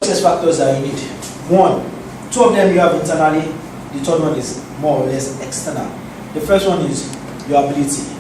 Success factors that you need. One, two of them you have internally. The third one is more or less external. The first one is your ability,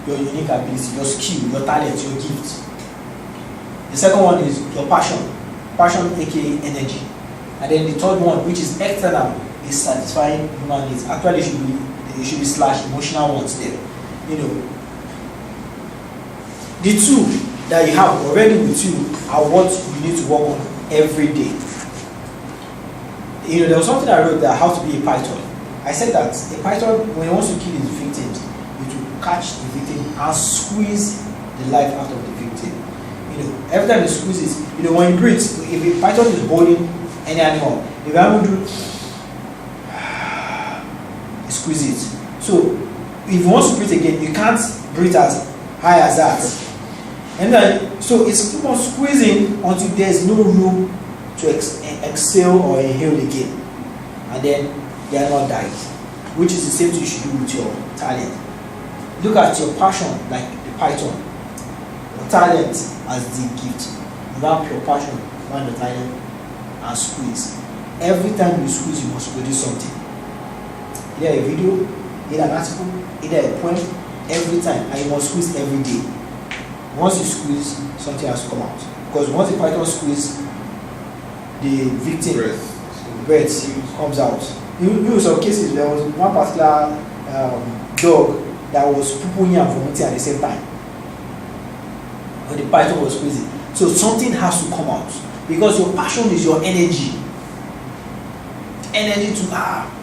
your unique ability, your skill, your talent, your gift. The second one is your passion, aka energy. And then the third one, which is external, is satisfying human needs. Actually, it should be slash emotional ones there. You know, the two that you have already with you are what you need to work on every day. You know, there was something I wrote that how to be a python. I said that a python, when he wants to kill his victims, it will catch the victim and squeeze the life out of the victim. You know, every time he squeezes, you know, when he breathes, if a python is holding any animal, if I would do, he squeezes it. So, if he wants to breathe again, you can't breathe as high as that. And then, so it's keep on squeezing until there's no room to exhale or inhale again, and then they are not died, which is the same thing you should do with your talent. Look at your passion like the python, your talent as the gift. Wrap your passion around the talent and squeeze. Every time you squeeze, you must produce something. Either a video, either an article, either a poem. Every time, and you must squeeze every day. Once you squeeze, something has to come out. Because once the python squeezes, the victim breath comes out. In some cases, there was one particular dog that was pooping and vomiting at the same time. But the python was squeezing. So something has to come out. Because your passion is your energy. Energy to,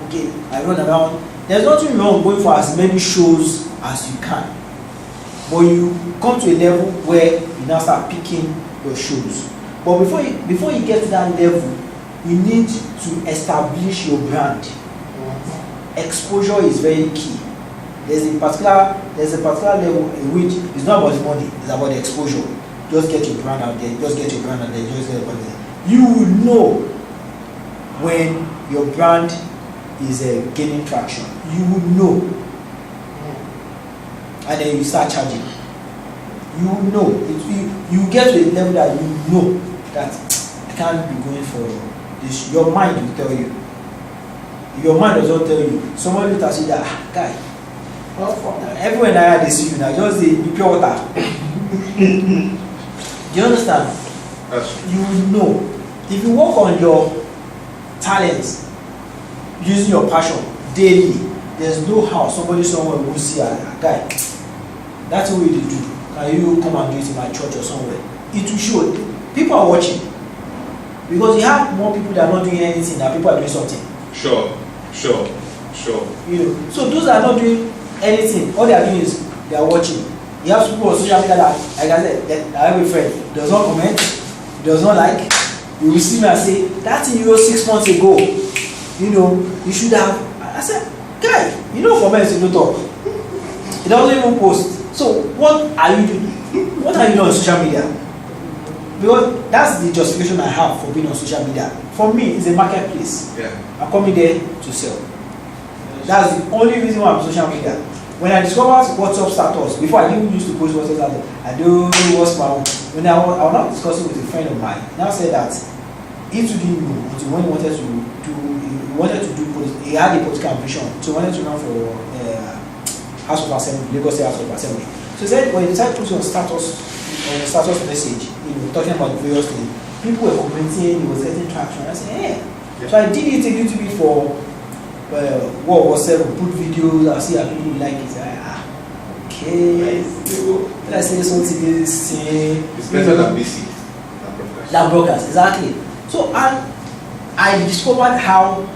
okay, I run around. There's nothing wrong going for as many shows as you can. But you come to a level where you now start picking your shows. But before you get to that level, you need to establish your brand. Exposure is very key. There's a particular level in which it's not about the money, it's about the exposure. Just get your brand out there, just get your brand out there, just get your brand out there. You will know when your brand is gaining traction. You will know. And then you start charging. You will know. You get to a level that you know that I can't be going for this. Your mind will tell you. If your mind does not tell you, somebody will tell you that, guy, everywhere now they see you now, just the pure water. Do you understand? You will know. If you work on your talents, using your passion daily, there's no how somebody somewhere will see a guy. That's the way they do. Can you come and do it in my church or somewhere? It will show. People are watching. Because you have more people that are not doing anything than people are doing something. Sure. You know, so those that are not doing anything, all they are doing is they are watching. You have people on social media that, like I said, I have a friend, does not comment, does not like. You will see me and say, that thing you wrote 6 months ago, you know, you should have. I said, guy, you know, comments, you don't talk. He doesn't even post. So what are you doing? What are you doing on social media? Because that's the justification I have for being on social media. For me, it's a marketplace. Yeah. I'm coming there to sell. That's the only reason why I'm on social media. When I discovered WhatsApp status, before I didn't used to post WhatsApp status, I do what's my own. When I was not discussing with a friend of mine, he now said that he too didn't know until when he wanted to do, he had a political ambition, so he wanted to run for House of Assembly, Lagos State House of Assembly. So he said when he decided to put on status message, you know, talking about various things, people were commenting, he was getting traction. I said, hey. Yeah. So I did it a little bit for World War 7, put videos, I see how people like it. Okay. Let's say something this thing. It's better than BC. Than broadcast, exactly. So I discovered how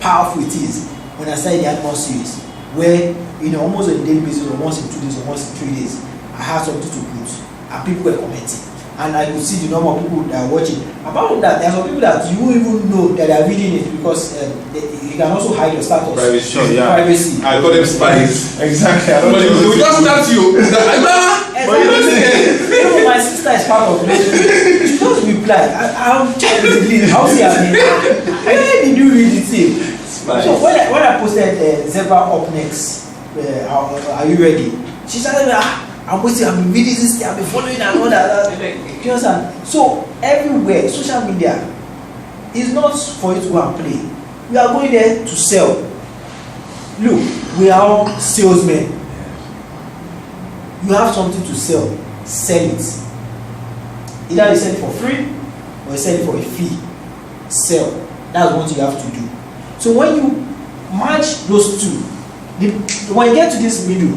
powerful it is when I started the animal series, where you know almost on a daily basis, or once in 2 days, or once in 3 days, I had something to put, and people were commenting, and I could see the number of people that are watching. Apart from that, there are some people that you won't even know that they are reading it because you can also hide your status. Privacy. I call them spies. Exactly. They will just start you. My sister is part of it. She just reply. I'm checking the link. How see I mean? Where did you read the thing? So when I posted Zebra up next, are you ready? She started I'm waiting, I've been reading this thing, I've been following and all that. You understand? So everywhere, social media is not for you to go and play. We are going there to sell. Look, we are all salesmen. You have something to sell it. Either you sell it for free or you sell it for a fee. Sell. That's what you have to do. So when you match those two, when you get to this middle,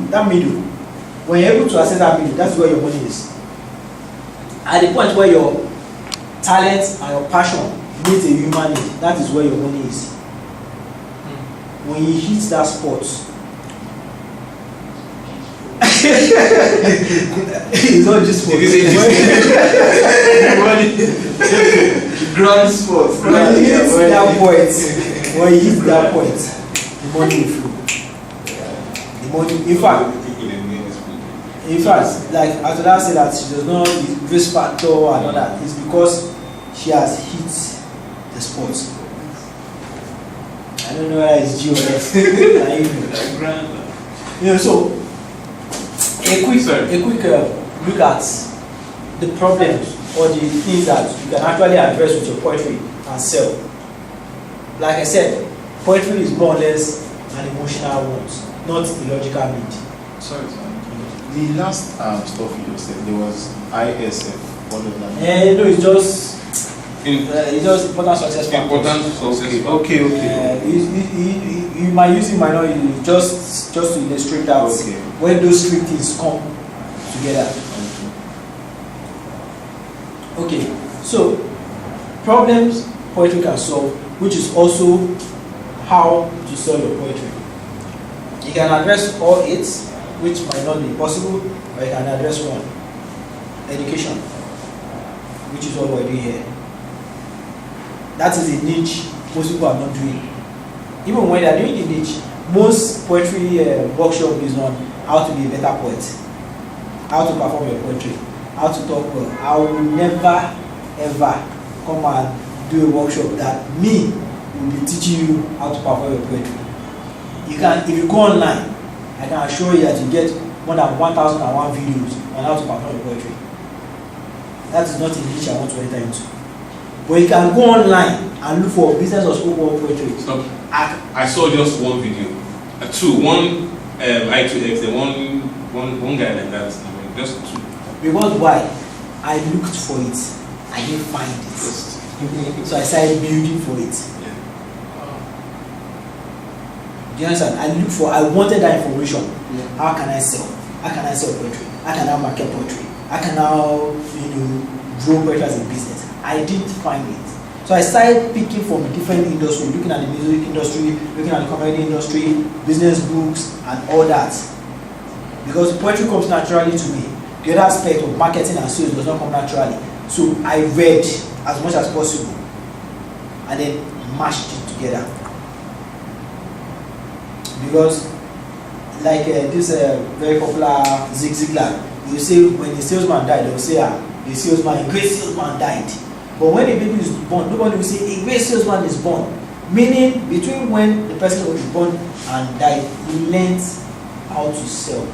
when you're able to access that middle, that's where your money is. At the point where your talent and your passion meet a human need, that is where your money is. When you hit that spot, it's not just for grand sport. When you hit that point, the money will flow. The money, in fact, like Atilola said that she does not use risk factor and all that. It's because she has hit the spot. I don't know whether it's G or F. So a quick look at the problems or the things that you can actually address with your poetry and sell. Like I said, poetry is more or less an emotional want, not a logical need. Sorry. The last stuff you just said, there was ISF. What does that mean? No, it's just important success factors. Okay. You might use it, might not use it, just to illustrate that when those three things come together. Okay, so problems poetry can solve, which is also how to sell your poetry. You can address all 8, which might not be possible, or you can address one. Education, which is what we're doing here. That is a niche most people are not doing. Even when they are doing the niche, most poetry workshop is on how to be a better poet, how to perform your poetry, how to talk well. I will never ever come and do a workshop that me will be teaching you how to perform your poetry. You can, if you go online, I can assure you that you get more than 1001 videos on how to perform your poetry. That is not a niche I want to enter into. But you can go online and look for business or spoken word poetry. Stop. I saw just one video. One I2X, the one guy like that. Just 2. Because why? I looked for it. I didn't find it. So I started building for it. Yeah. Do you understand? I wanted that information. Yeah. How can I sell? How can I sell poetry? How can I market poetry? How can I grow poetry as a business? I didn't find it. So I started picking from different industries, looking at the music industry, looking at the comedy industry, business books, and all that. Because poetry comes naturally to me. The other aspect of marketing and sales does not come naturally. So I read as much as possible and then mashed it together. Because like this very popular Zig Ziglar, you say when the salesman died, they will say the salesman, a great salesman died. But when a baby is born, nobody will say a great salesman is born. Meaning between when the person was born and died, he learned how to sell.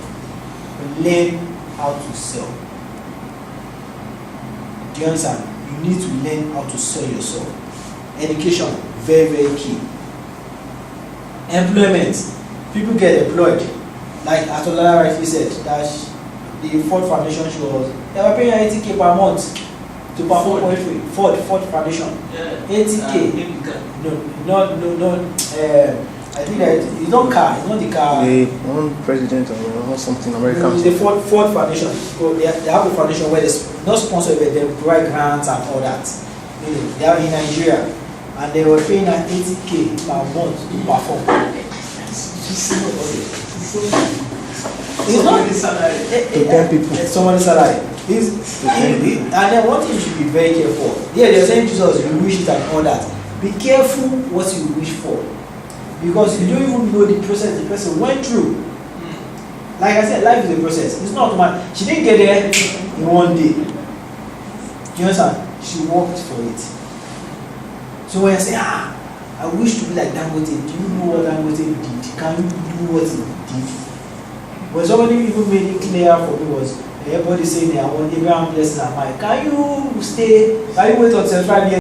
Do you understand? You need to learn how to sell yourself. Education, very, very key. Employment, people get employed. Like Atilola rightly said, that the Ford Foundation they were paying 80K per month to perform poetry. Ford Foundation. Yeah. 80K. No. I think that it's not car. It's not the car. The one president or something American. It's the Ford Foundation. So they have a foundation where they not sponsor, but they provide grants and all that. They are in Nigeria, and they were paying 80K per month to perform. It's not salary. To 10 people. Someone's salary. And then one thing you should be very careful. Yeah, they're saying Jesus, you wish it and all that. Be careful what you wish for. Because you don't even know the process the person went through. Like I said, life is a process. It's not automatic. She didn't get there in one day. Do you understand? She worked for it. So when I say, I wish to be like Dangote, do you know what Dangote did? Can you do what he did? But somebody even made it clear for me was everybody saying they want Abraham blessing and mine. Can you stay? Can you wait until 5 years?